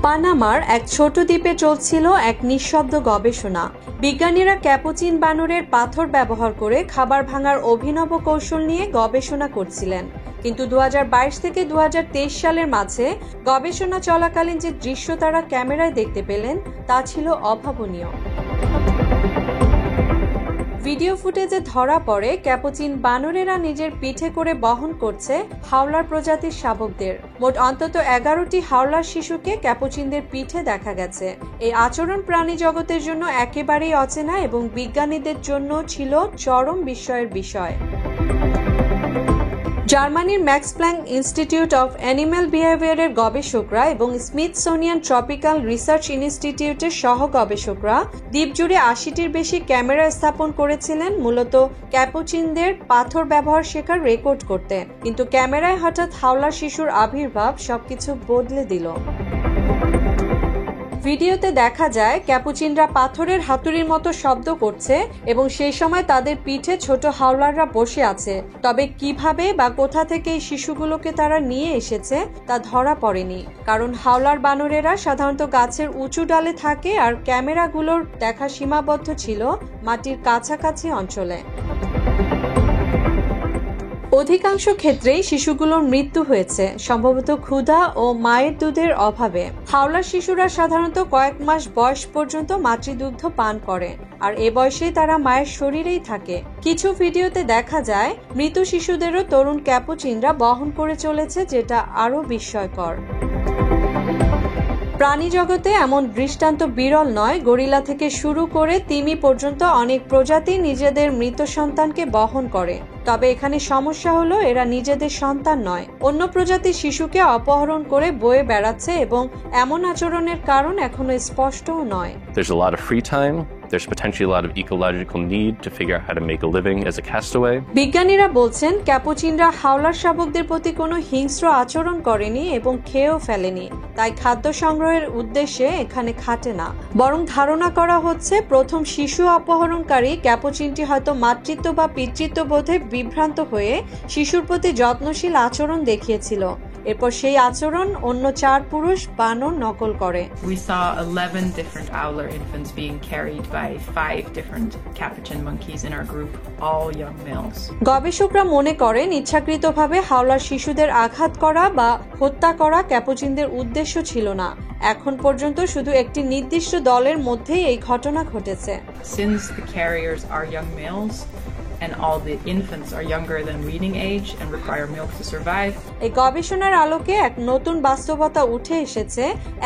পানামার এক ছোট দ্বীপে চলছিল এক নিঃশব্দ গবেষণা। বিজ্ঞানীরা ক্যাপুচিন বানরের পাথর ব্যবহার করে খাবার ভাঙার অভিনব কৌশল নিয়ে গবেষণা করছিলেন। কিন্তু 2022 থেকে 2023 সালের মাঝে গবেষণা চলাকালীন যে দৃশ্য তারা ক্যামেরায় দেখতে পেলেন তা ছিল অভাবনীয়। ভিডিও ফুটেজে ধরা পড়ে ক্যাপুচিন বানরেরা নিজের পিঠে করে বহন করছে হাওলার প্রজাতির শাবকদের। মোট অন্তত 11টি হাওলার শিশুকে ক্যাপুচিনদের পিঠে দেখা গেছে। এই আচরণ প্রাণী জগতের জন্য একেবারেই অচেনা এবং বিজ্ঞানীদের জন্য ছিল চরম বিস্ময়ের বিষয়। জার্মানির Max Planck Institute of Animal বিহেভিয়ারের গবেষকরা এবং স্মিথসোনিয়ান ট্রপিক্যাল রিসার্চ ইনস্টিটিউটের সহ গবেষকরা দ্বীপজুড়ে 80টির বেশি ক্যামেরা স্থাপন করেছিলেন মূলত ক্যাপুচিনদের পাথর ব্যবহার শেখার রেকর্ড করতে। কিন্তু ক্যামেরায় হঠাৎ হাওলার শিশুর আবির্ভাব সবকিছু বদলে দিল। ভিডিওতে দেখা যায় ক্যাপুচিনরা পাথরের হাতুড়ির মতো শব্দ করছে এবং সেই সময় তাদের পিঠে ছোট হাওলাররা বসে আছে। তবে কিভাবে বা কোথা থেকে এই শিশুগুলোকে তারা নিয়ে এসেছে তা ধরা পড়েনি, কারণ হাওলার বানরেরা সাধারণত গাছের উঁচু ডালে থাকে আর ক্যামেরাগুলোর দেখা সীমাবদ্ধ ছিল মাটির কাছাকাছি অঞ্চলে। অধিকাংশ ক্ষেত্রেই শিশুগুলোর মৃত্যু হয়েছে, সম্ভবত ক্ষুধা ও মায়ের দুধের অভাবে। হাওলার শিশুরা সাধারণত কয়েক মাস বয়স পর্যন্ত মাতৃদুগ্ধ পান করে আর এ বয়সেই তারা মায়ের শরীরেই থাকে। কিছু ভিডিওতে দেখা যায় মৃত শিশুদেরও তরুণ ক্যাপুচিনরা বহন করে চলেছে, যেটা আরো বিস্ময়কর। প্রাণী জগতে এমন দৃষ্টান্ত বিরল নয়। গরিলা থেকে শুরু করে তিমি পর্যন্ত অনেক প্রজাতি নিজেদের মৃত সন্তানকে বহন করে। তবে এখানে সমস্যা হলো এরা নিজেদের সন্তান নয়, অন্য প্রজাতির শিশুকে অপহরণ করে বয়ে বেড়াচ্ছে এবং এমন আচরণের কারণ এখনো স্পষ্টও নয়। There's a lot of free time. There's potentially a lot of ecological need to figure out how to make a living as a castaway. বিজ্ঞানীরা বলছেন ক্যাপুচিনরা হাওলার শাবকদের প্রতি কোনো হিংস্র আচরণ করেনি এবং খেয়েও ফেলেনি, তাই খাদ্য সংগ্রহের উদ্দেশ্যে এখানে খাটে না। বরং ধারণা করা হচ্ছে প্রথম শিশু অপহরণকারী ক্যাপুচিনটি হয়তো মাতৃত্ব বা পিতৃত্ব বোধে বিভ্রান্ত হয়ে শিশুর প্রতি যত্নশীল আচরণ দেখিয়েছিল। এরপর সেই আচরণ অন্য 4 পুরুষ বানর নকল করে। We saw 11 different owler infants being carried by 5 different capuchin monkeys in our group, all young males. গবেষকরা মনে করেন ইচ্ছাকৃতভাবে হাওলার শিশুদের আঘাত করা বা হত্যা করা ক্যাপুচিনদের উদ্দেশ্য ছিল না। এখন পর্যন্ত শুধু একটি নির্দিষ্ট দলের মধ্যেই এই ঘটনা ঘটেছে। Since the carriers are young males and all the infants are younger than weaning age and require milk to survive. এই গবেষণার আলোকে এক নতুন বাস্তবতা উঠে এসেছে।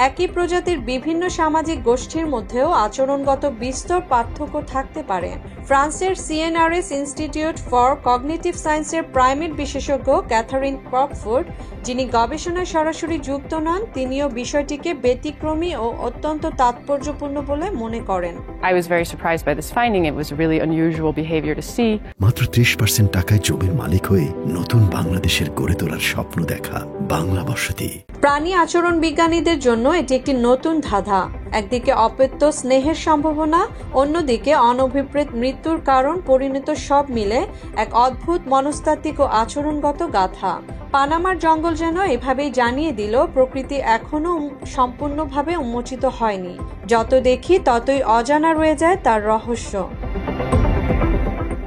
একই প্রজাতির বিভিন্ন সামাজিক গোষ্ঠীর মধ্যেও আচরণগত বিস্তর পার্থক্য থাকতে পারে। ফ্রান্সের CNRS ইনস্টিটিউট ফর কগনিটিভ সায়েন্সের প্রাইমেট বিশেষজ্ঞ ক্যাথারিন ক্রকফোর্ড, যিনি গবেষণায় সরাসরি যুক্ত নন, তিনিও বিষয়টিকে ব্যতিক্রমী ও অত্যন্ত তাৎপর্যপূর্ণ বলে মনে করেন। I was very surprised by this finding. It was really unusual behavior to see. মাত্র 30% টাকায় জমির মালিক হয়ে নতুন বাংলাদেশের গড়ে তোলার স্বপ্ন দেখা বাংলা বসতি। প্রাণী আচরণ বিজ্ঞানীদের জন্য এটি একটি নতুন ধাঁধা। একদিকে অপেত্য স্নেহের সম্ভাবনা, অন্যদিকে অনভিপ্রেত মৃত্যুর কারণ পরিণত, সব মিলে এক অদ্ভুত মনস্তাত্ত্বিক ও আচরণগত গাথা। পানামার জঙ্গল যেন এভাবেই জানিয়ে দিল প্রকৃতি এখনো সম্পূর্ণভাবে উন্মোচিত হয়নি। যত দেখি ততই অজানা রয়ে যায় তার রহস্য।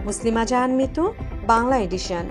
মুসলিমা জাহান মিতু, বাংলা এডিশন।